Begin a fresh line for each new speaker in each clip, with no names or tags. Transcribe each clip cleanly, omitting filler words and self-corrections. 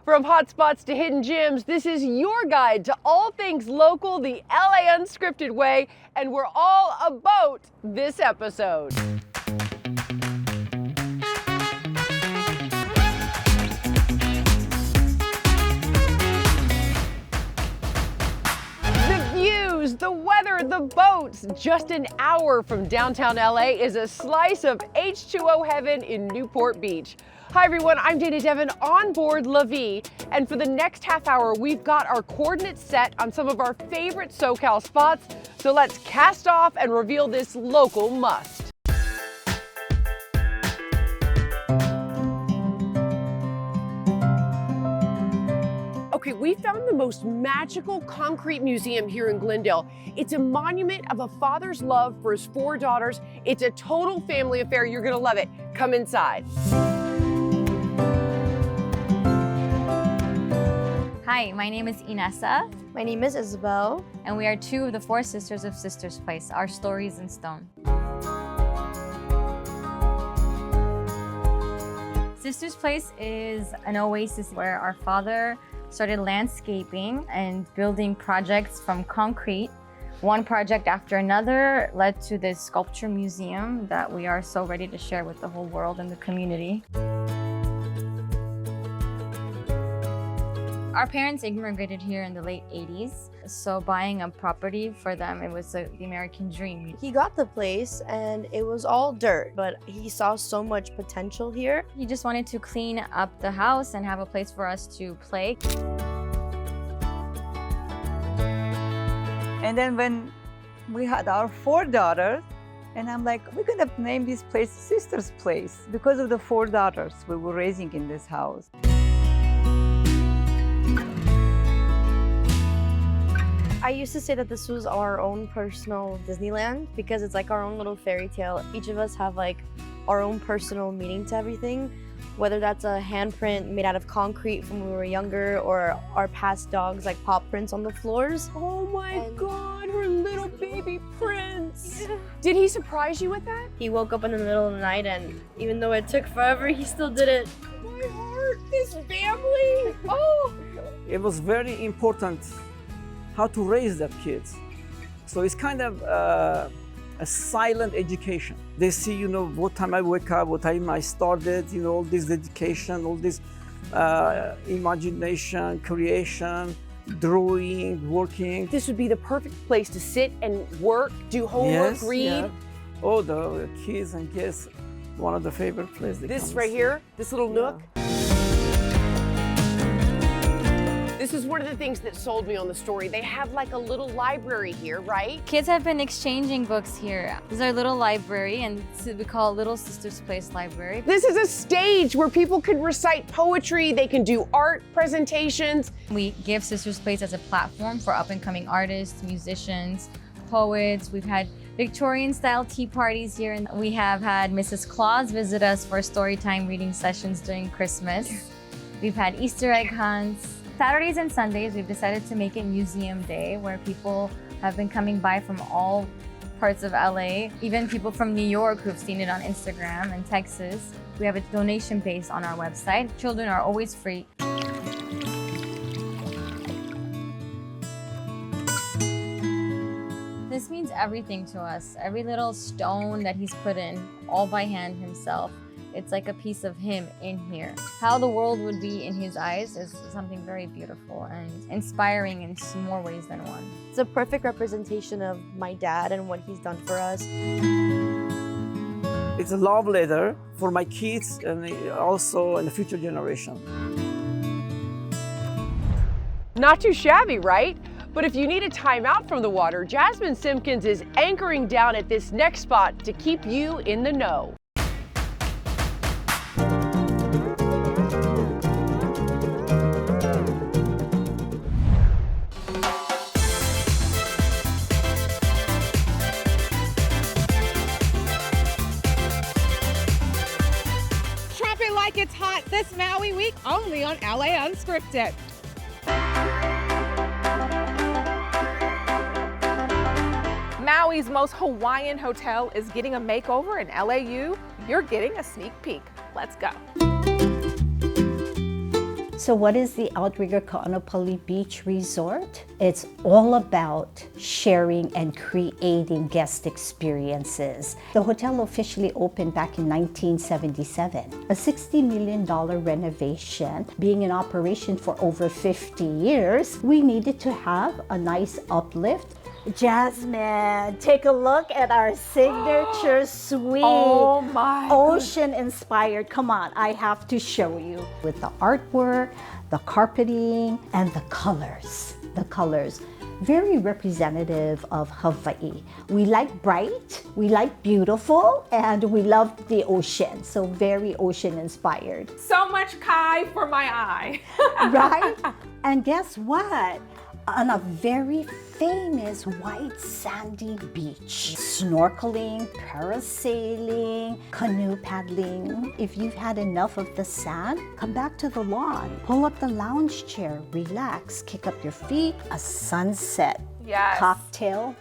From hotspots to hidden gems, this is your guide to all things local, the LA Unscripted way, and we're all about this episode. The weather, the boats. Just an hour from downtown LA is a slice of H2O heaven in Newport Beach. Hi everyone, I'm Dana Devin on board La Vie, and for the next half hour, we've got our coordinates set on some of our favorite SoCal spots. So let's cast off and reveal this local must. Okay, we found the most magical concrete museum here in Glendale. It's a monument of a father's love for his 4 daughters. It's a total family affair. You're gonna love it. Come inside.
Hi, my name is Inessa.
My name is Isabel.
And we are 2 of the 4 sisters of Sisters Place, Our Stories in Stone. Sisters Place is an oasis where our father started landscaping and building projects from concrete. One project after another led to this sculpture museum that we are so ready to share with the whole world and the community. Our parents immigrated here in the late 80s, so buying a property for them, it was the American dream.
He got the place and it was all dirt, but he saw so much potential here.
He just wanted to clean up the house and have a place for us to play.
And then when we had our 4 daughters, and I'm like, we're gonna name this place Sisters Place because of the 4 daughters we were raising in this house.
I used to say that this was our own personal Disneyland because it's like our own little fairy tale. Each of us have like our own personal meaning to everything, whether that's a handprint made out of concrete from when we were younger or our past dogs like paw prints on the floors.
Oh my God, her little baby prince. Yeah. Did he surprise you with that?
He woke up in the middle of the night and even though it took forever, he still did it.
My heart, this family. Oh.
It was very important how to raise their kids. So it's kind of a silent education. They see, you know, what time I wake up, what time I started, you know, all this dedication, all this imagination, creation, drawing, working.
This would be the perfect place to sit and work, do homework,
Yes,
read.
yeah. Oh, the kids and guests, one of the favorite places.
This right here, this little nook. This is one of the things that sold me on the story. They have like a little library here, right?
Kids have been exchanging books here. This is our little library, and we call it Little Sisters Place Library.
This is a stage where people can recite poetry, they can do art presentations.
We give Sisters Place as a platform for up-and-coming artists, musicians, poets. We've had Victorian-style tea parties here, and we have had Mrs. Claus visit us for storytime reading sessions during Christmas. We've had Easter egg hunts. Saturdays and Sundays, we've decided to make it Museum Day, where people have been coming by from all parts of LA, even people from New York who've seen it on Instagram and Texas. We have a donation base on our website. Children are always free. This means everything to us. Every little stone that he's put in, all by hand himself. It's like a piece of him in here. How the world would be in his eyes is something very beautiful and inspiring in more ways than one.
It's a perfect representation of my dad and what he's done for us.
It's a love letter for my kids and also in the future generation.
Not too shabby, right? But if you need a time out from the water, Jasmine Simpkins is anchoring down at this next spot to keep you in the know.
Like it's hot this Maui week only on LA Unscripted. Maui's most Hawaiian hotel is getting a makeover in LAU. You're getting a sneak peek. Let's go.
So what is the Outrigger Ka'anapali Beach Resort? It's all about sharing and creating guest experiences. The hotel officially opened back in 1977. A $60 million renovation. Being in operation for over 50 years, we needed to have a nice uplift. Jasmine, take a look at our signature suite.
Oh my
Ocean inspired. Come on, I have to show you. With the artwork, the carpeting, and the colors. The colors. Very representative of Hawaii. We like bright, we like beautiful, and we love the ocean. So very ocean inspired.
So much Kai for my eye.
Right? And guess what? On a very famous white sandy beach. Snorkeling, parasailing, canoe paddling. If you've had enough of the sand, come back to the lawn. Pull up the lounge chair, relax, kick up your feet, a sunset cocktail.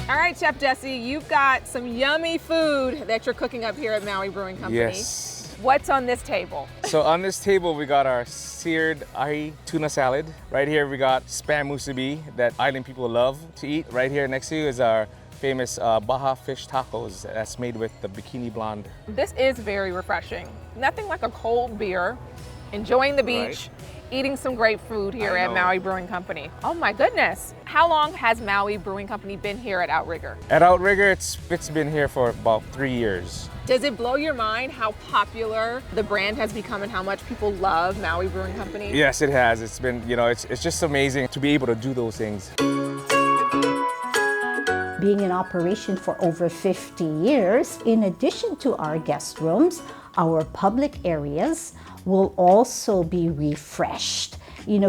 All right, Chef Jesse, you've got some yummy food that you're cooking up here at Maui Brewing Company.
Yes.
What's on this table?
So on this table, we got our seared ahi tuna salad. Right here, we got spam musubi that island people love to eat. Right here next to you is our famous Baja fish tacos that's made with the bikini blonde.
This is very refreshing. Nothing like a cold beer, enjoying the beach, eating some great food here at Maui Brewing Company. Oh my goodness. How long has Maui Brewing Company been here at Outrigger?
At Outrigger, it's been here for about 3 years.
Does it blow your mind how popular the brand has become and how much people love Maui Brewing Company?
Yes, it has. It's been, it's just amazing to be able to do those things.
Being in operation for over 50 years, in addition to our guest rooms, our public areas will also be refreshed.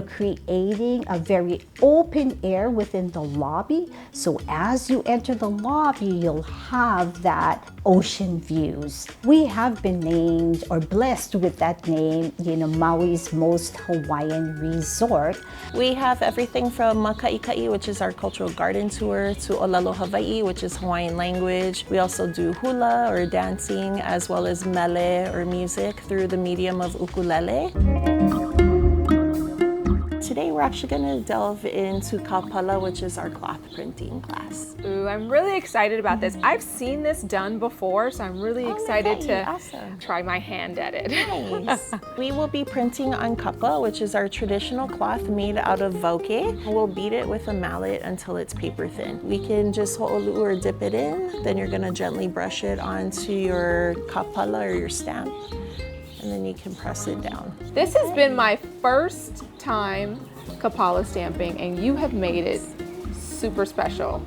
Creating a very open air within the lobby. So as you enter the lobby, you'll have that ocean views. We have been named or blessed with that name, Maui's most Hawaiian resort.
We have everything from Maka'ikai, which is our cultural garden tour, to Olelo Hawaii, which is Hawaiian language. We also do hula or dancing, as well as mele or music through the medium of ukulele. Today we're actually going to delve into kapala, which is our cloth printing class.
Ooh, I'm really excited about this. I've seen this done before, so I'm really excited to try my hand at it.
Nice. We will be printing on kapa, which is our traditional cloth made out of voke. We'll beat it with a mallet until it's paper thin. We can just ho'olu or dip it in, then you're going to gently brush it onto your kapala or your stamp, and then you can press it down.
This has been my first time kapala stamping, and you have made it super special.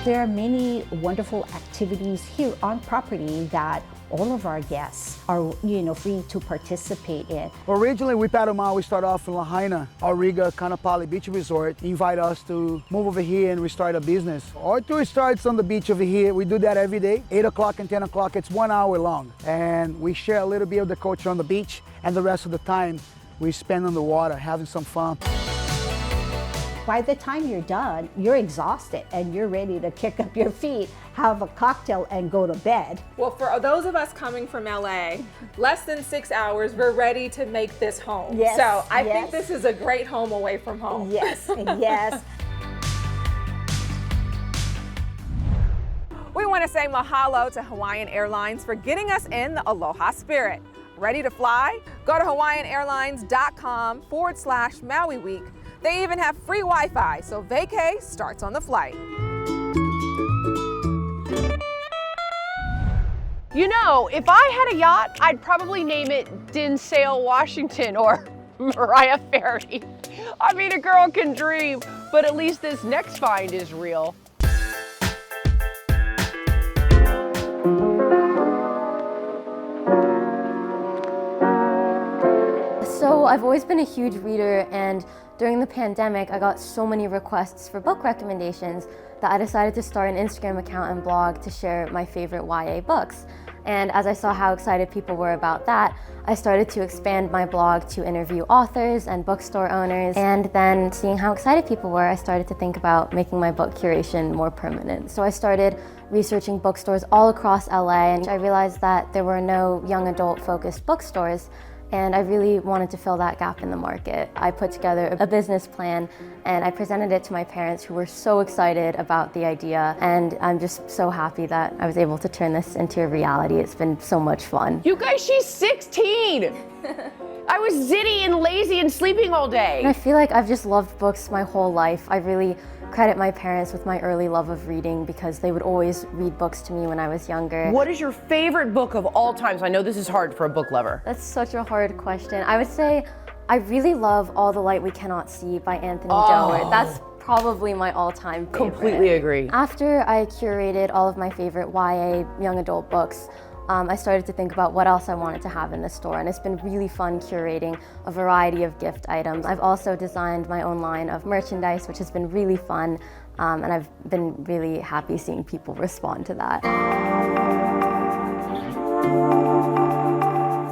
There are many wonderful activities here on property that all of our guests are, free to participate in.
Originally, we Paddle Maui started off in Lahaina. Outrigger Ka'anapali Beach Resort invite us to move over here and restart a business. Our tour starts on the beach over here. We do that every day, 8 o'clock and 10 o'clock. It's 1 hour long. And we share a little bit of the culture on the beach, and the rest of the time we spend on the water having some fun.
By the time you're done, you're exhausted and you're ready to kick up your feet, have a cocktail, and go to bed.
Well, for those of us coming from LA, less than 6 hours, we're ready to make this home.
Yes,
so I think this is a great home away from home.
Yes, yes.
We want to say mahalo to Hawaiian Airlines for getting us in the Aloha spirit. Ready to fly? Go to hawaiianairlines.com/Maui Week. They even have free Wi-Fi, so vacay starts on the flight.
If I had a yacht, I'd probably name it Dinsale Washington or Mariah Ferry. I mean, a girl can dream, but at least this next find is real.
So I've always been a huge reader, and during the pandemic, I got so many requests for book recommendations that I decided to start an Instagram account and blog to share my favorite YA books.
And as I saw how excited people were about that, I started to expand my blog to interview authors and bookstore owners. And then seeing how excited people were, I started to think about making my book curation more permanent. So I started researching bookstores all across LA, and I realized that there were no young adult focused bookstores, and I really wanted to fill that gap in the market. I put together a business plan and I presented it to my parents, who were so excited about the idea, and I'm just so happy that I was able to turn this into a reality. It's been so much fun.
You guys, she's 16! I was zitty and lazy and sleeping all day.
And I feel like I've just loved books my whole life. I really credit my parents with my early love of reading, because they would always read books to me when I was younger.
What is your favorite book of all time? So I know this is hard for a book lover.
That's such a hard question. I would say I really love All the Light We Cannot See by Anthony Doerr. That's probably my all-time favorite.
Completely agree.
After I curated all of my favorite YA young adult books, I started to think about what else I wanted to have in the store, and it's been really fun curating a variety of gift items. I've also designed my own line of merchandise, which has been really fun, and I've been really happy seeing people respond to that.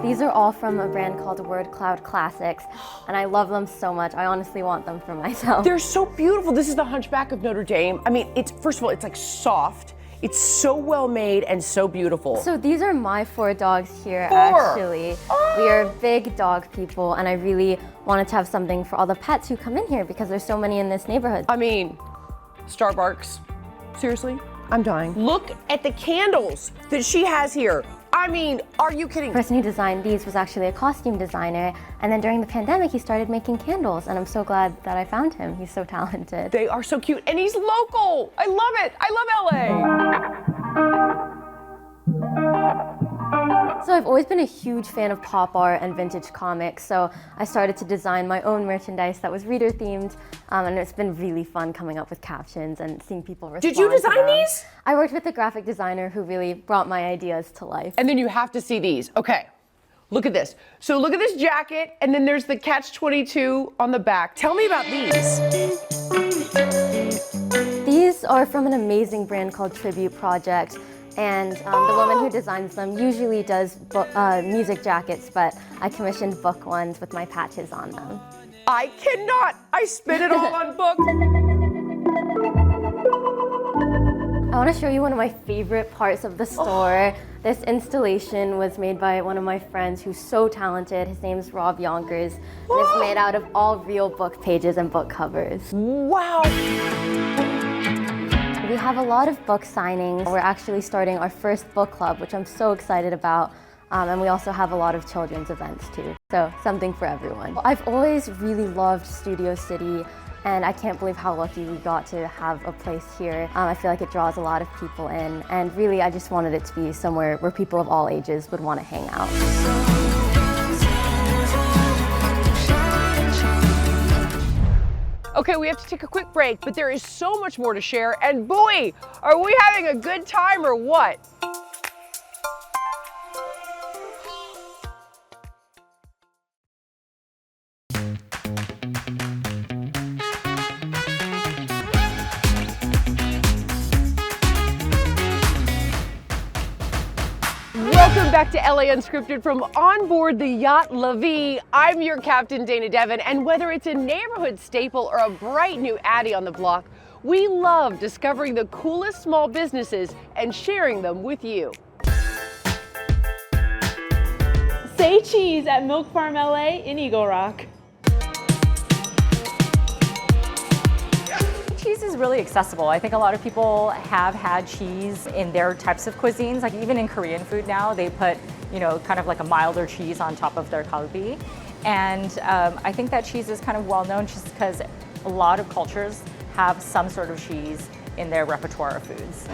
These are all from a brand called Word Cloud Classics, and I love them so much. I honestly want them for myself.
They're so beautiful. This is the Hunchback of Notre Dame. I mean, it's, first of all, it's like soft. It's so well made and so beautiful.
So these are my 4 dogs here,
4?
actually. We are big dog people, and I really wanted to have something for all the pets who come in here, because there's so many in this neighborhood.
I mean, Starbucks. Seriously? I'm dying. Look at the candles that she has here. I mean, are you kidding?
The person who designed these was actually a costume designer, and then during the pandemic he started making candles, and I'm so glad that I found him. He's so talented.
They are so cute, and he's local. I love it. I love LA.
So I've always been a huge fan of pop art and vintage comics, so I started to design my own merchandise that was reader themed, and it's been really fun coming up with captions and seeing people respond.
Did you design these?
I worked with a graphic designer who really brought my ideas to life.
And then you have to see these. Okay, look at this. So look at this jacket, and then there's the Catch-22 on the back. Tell me about these.
These are from an amazing brand called Tribute Project. And the woman who designs them usually does music jackets, but I commissioned book ones with my patches on them.
I cannot. I spent it all on books.
I want to show you one of my favorite parts of the store. This installation was made by one of my friends who's so talented. His name's Rob Yonkers, and it's made out of all real book pages and book covers.
Wow.
We have a lot of book signings. We're actually starting our first book club, which I'm so excited about. And we also have a lot of children's events too. So something for everyone. I've always really loved Studio City, and I can't believe how lucky we got to have a place here. I feel like it draws a lot of people in, and really I just wanted it to be somewhere where people of all ages would want to hang out.
Okay, we have to take a quick break, but there is so much more to share, and boy, are we having a good time or what? Welcome back to LA Unscripted from on board the yacht La Vie. I'm your captain, Dana Devin, and whether it's a neighborhood staple or a bright new Addie on the block, we love discovering the coolest small businesses and sharing them with you.
Say cheese at Milk Farm LA in Eagle Rock.
Cheese is really accessible. I think a lot of people have had cheese in their types of cuisines. Like even in Korean food now, they put, kind of like a milder cheese on top of their kalbi. And I think that cheese is kind of well known just because a lot of cultures have some sort of cheese in their repertoire of foods.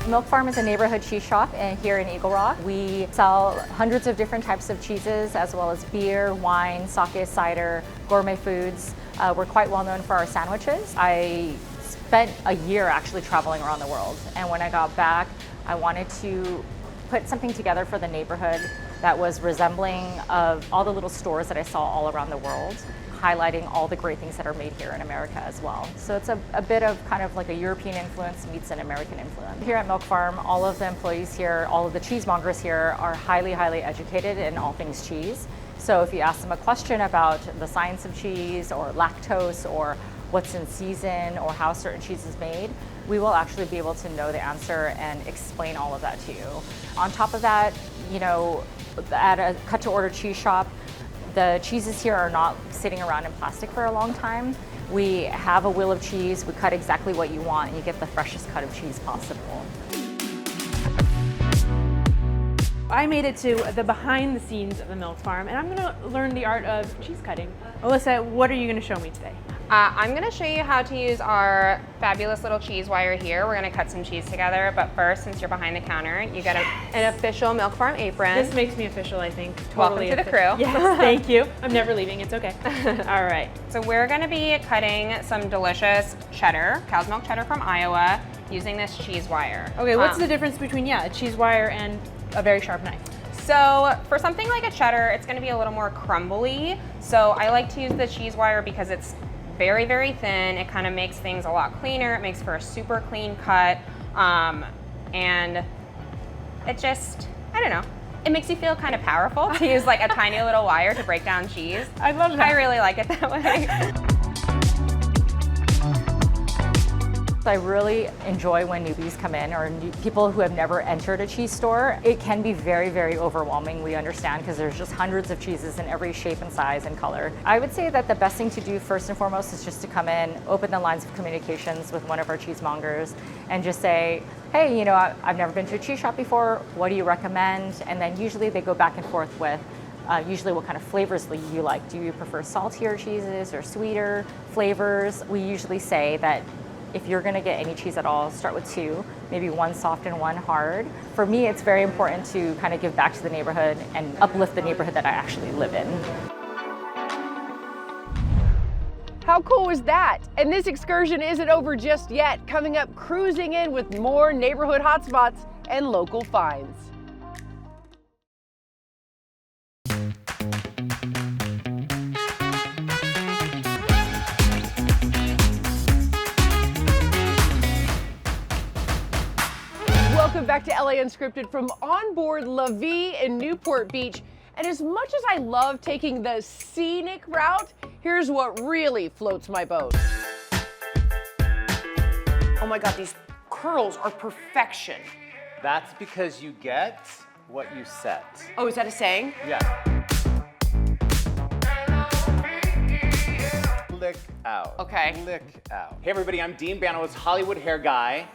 Milk Farm is a neighborhood cheese shop here in Eagle Rock. We sell hundreds of different types of cheeses, as well as beer, wine, sake, cider, gourmet foods. We're quite well known for our sandwiches. I spent a year actually traveling around the world, and when I got back, I wanted to put something together for the neighborhood that was resembling of all the little stores that I saw all around the world. highlighting all the great things that are made here in America as well. So it's a bit of kind of like a European influence meets an American influence. Here at Milk Farm, all of the employees here, all of the cheesemongers here are highly, highly educated in all things cheese. So if you ask them a question about the science of cheese or lactose or what's in season or how certain cheese is made, we will actually be able to know the answer and explain all of that to you. On top of that, you know, at a cut-to-order cheese shop, the cheeses here are not sitting around in plastic for a long time. We have a wheel of cheese, we cut exactly what you want, and you get the freshest cut of cheese possible.
I made it to the behind the scenes of the Milk Farm, and I'm gonna learn the art of cheese cutting. Alyssa, what are you gonna show me today?
I'm gonna show you how to use our fabulous little cheese wire here. We're gonna cut some cheese together, but first, since you're behind the counter, you get an official Milk Farm apron.
This makes me official, I think.
Welcome to the crew.
Yes, thank you. I'm never leaving, it's okay. All right.
So we're gonna be cutting some delicious cheddar, cow's milk cheddar from Iowa, using this cheese wire.
Okay, what's the difference between, a cheese wire and a very sharp knife?
So for something like a cheddar, it's gonna be a little more crumbly. So I like to use the cheese wire because it's very, very thin. It kind of makes things a lot cleaner. It makes for a super clean cut. And it just, I don't know, it makes you feel kind of powerful to use like a tiny little wire to break down cheese.
I love that.
I really like it that way.
I really enjoy when newbies come in or people who have never entered a cheese store. It can be very, very overwhelming, we understand, because there's just hundreds of cheeses in every shape and size and color. I would say that the best thing to do first and foremost is just to come in, open the lines of communications with one of our cheesemongers and just say, hey, you know, I've never been to a cheese shop before, what do you recommend? And then usually they go back and forth with usually what kind of flavors you like. Do you prefer saltier cheeses or sweeter flavors? We usually say that if you're gonna get any cheese at all, start with two, maybe one soft and one hard. For me, it's very important to kind of give back to the neighborhood and uplift the neighborhood that I actually live in.
How cool was that? And this excursion isn't over just yet. Coming up, cruising in with more neighborhood hotspots and local finds. Welcome back to LA Unscripted from onboard La Vie in Newport Beach. And as much as I love taking the scenic route, here's what really floats my boat. Oh my God, these curls are perfection.
That's because you get what you set.
Oh, is that a saying?
Yeah. Flick out.
Okay.
Flick out. Hey everybody, I'm Dean Banowitz, Hollywood hair guy.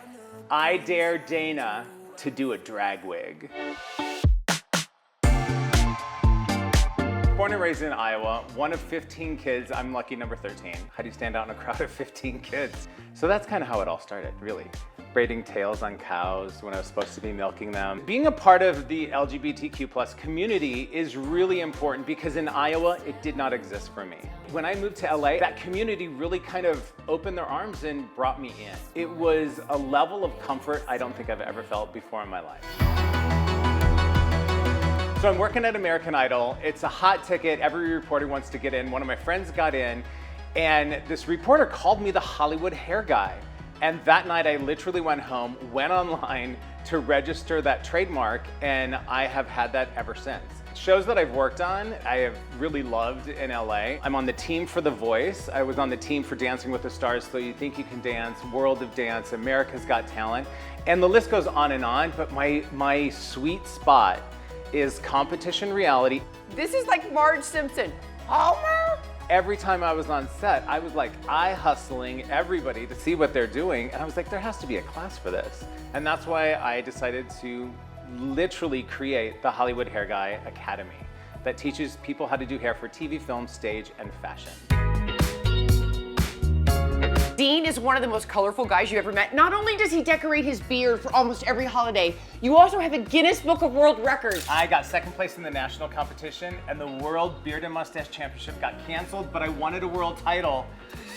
I dare Dana to do a drag wig. Born and raised in Iowa, one of 15 kids. I'm lucky number 13. How do you stand out in a crowd of 15 kids? So that's kind of how it all started, really. Braiding tails on cows when I was supposed to be milking them. Being a part of the LGBTQ+ community is really important because in Iowa, it did not exist for me. When I moved to LA, that community really kind of opened their arms and brought me in. It was a level of comfort I don't think I've ever felt before in my life. So I'm working at American Idol. It's a hot ticket. Every reporter wants to get in. One of my friends got in, and this reporter called me the Hollywood hair guy. And that night I literally went home, went online to register that trademark, and I have had that ever since. Shows that I've worked on, I have really loved in LA. I'm on the team for The Voice. I was on the team for Dancing with the Stars, So You Think You Can Dance, World of Dance, America's Got Talent, and the list goes on, but my sweet spot is competition reality.
This is like Marge Simpson. Homer?
Every time I was on set, I was like eye hustling everybody to see what they're doing. And I was like, there has to be a class for this. And that's why I decided to literally create the Hollywood Hair Guy Academy that teaches people how to do hair for TV, film, stage, and fashion.
Dean is one of the most colorful guys you ever met. Not only does he decorate his beard for almost every holiday, you also have a Guinness Book of World Records.
I got second place in the national competition, and the World Beard and Mustache Championship got canceled, but I wanted a world title.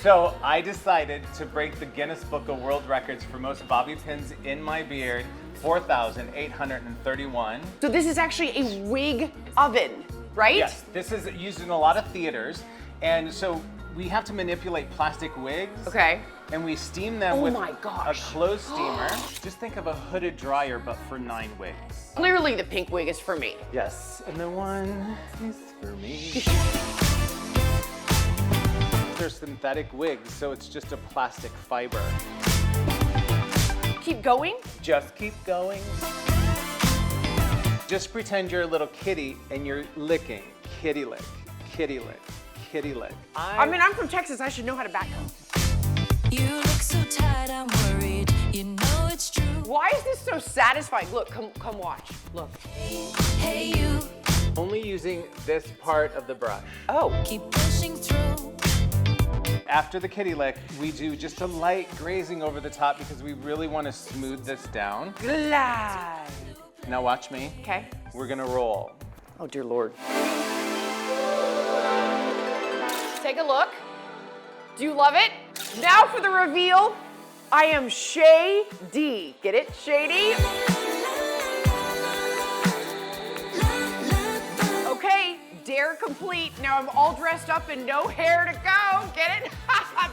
So I decided to break the Guinness Book of World Records for most bobby pins in my beard, 4,831.
So this is actually a wig oven, right?
Yes, this is used in a lot of theaters. And so we have to manipulate plastic wigs.
Okay.
And we steam them
Oh
with
my gosh.
a closed steamer. Just think of a hooded dryer, but for 9 wigs.
Clearly the pink wig is for me.
Yes, and the one is for me. They're synthetic wigs, so it's just a plastic fiber.
Keep going.
Just keep going. Just pretend you're a little kitty and you're licking. Kitty lick, kitty lick, kitty lick.
I mean, I'm from Texas. I should know how to back up.
You look so tired, I'm worried. You know it's true.
Why is this so satisfying? Look, come watch. Look.
Hey, you.
Only using this part of the brush.
Oh.
Keep pushing through.
After the kitty lick, we do just a light grazing over the top because we really want to smooth this down.
Glide.
Now watch me.
Okay.
We're gonna roll. Oh dear Lord.
Take a look. Do you love it? Now for the reveal. I am shady. Get it? Shady? Okay, dare complete. Now I'm all dressed up and no hair to go. Get it?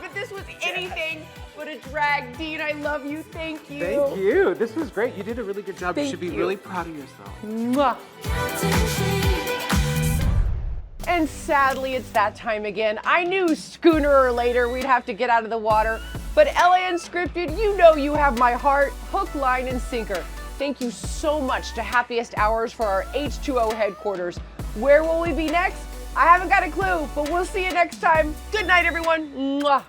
But this was anything but a drag. Dean, I love you. Thank you.
Thank you. This was great. You did a really good job.
Thank
you should be
you.
really proud of yourself.
Mwah. And sadly, it's that time again. I knew sooner or later we'd have to get out of the water, but LA Unscripted, you know you have my heart, hook, line, and sinker. Thank you so much to Happiest Hours for our H2O headquarters. Where will we be next? I haven't got a clue, but we'll see you next time. Good night, everyone. Mwah.